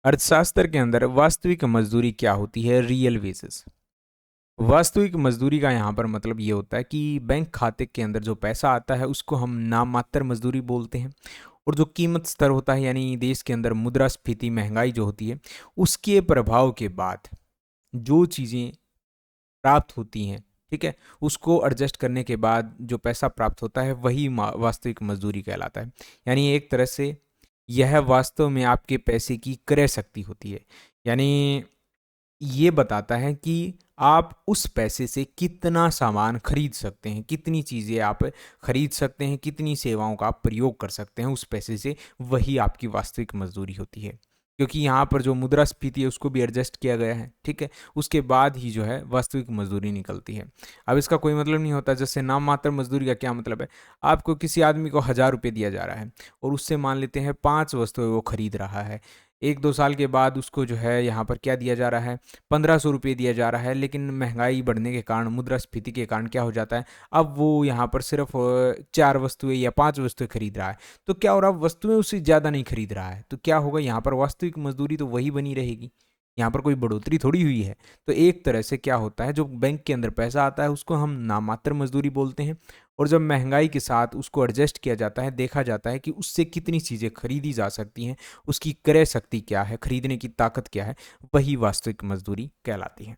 अर्थशास्त्र के अंदर वास्तविक मजदूरी क्या होती है, रियल वेजेस। वास्तविक मजदूरी का यहाँ पर मतलब ये होता है कि बैंक खाते के अंदर जो पैसा आता है उसको हम नाम मात्र मजदूरी बोलते हैं। और जो कीमत स्तर होता है यानी देश के अंदर मुद्रास्फीति महंगाई जो होती है उसके प्रभाव के बाद जो चीज़ें प्राप्त होती हैं, ठीक है, उसको एडजस्ट करने के बाद जो पैसा प्राप्त होता है वही वास्तविक मजदूरी कहलाता है। यानी एक तरह से यह वास्तव में आपके पैसे की क्रय शक्ति होती है। यानी ये बताता है कि आप उस पैसे से कितना सामान खरीद सकते हैं, कितनी चीज़ें आप खरीद सकते हैं, कितनी सेवाओं का आप प्रयोग कर सकते हैं उस पैसे से, वही आपकी वास्तविक मजदूरी होती है। क्योंकि यहाँ पर जो मुद्रास्फीति है उसको भी एडजस्ट किया गया है, ठीक है, उसके बाद ही जो है वास्तविक मजदूरी निकलती है। अब इसका कोई मतलब नहीं होता, जैसे नाम मात्र मजदूरी का क्या मतलब है, आपको किसी आदमी को 1000 रुपये दिया जा रहा है और उससे मान लेते हैं 5 वस्तुएं वो खरीद रहा है। 1-2 साल के बाद उसको जो है यहाँ पर क्या दिया जा रहा है, 1500 रुपये दिया जा रहा है, लेकिन महंगाई बढ़ने के कारण, मुद्रास्फीति के कारण क्या हो जाता है, अब वो यहाँ पर सिर्फ 4 वस्तुएं या 5 वस्तुएं खरीद रहा है। तो क्या हो रहा है, वस्तुएं उससे ज़्यादा नहीं खरीद रहा है, तो क्या होगा, यहाँ पर वास्तविक मजदूरी तो वही बनी रहेगी, यहाँ पर कोई बढ़ोतरी थोड़ी हुई है। तो एक तरह से क्या होता है, जो बैंक के अंदर पैसा आता है उसको हम नामात्र मजदूरी बोलते हैं। और जब महंगाई के साथ उसको एडजस्ट किया जाता है, देखा जाता है कि उससे कितनी चीज़ें खरीदी जा सकती हैं, उसकी क्रय शक्ति क्या है, खरीदने की ताकत क्या है, वही वास्तविक मजदूरी कहलाती है।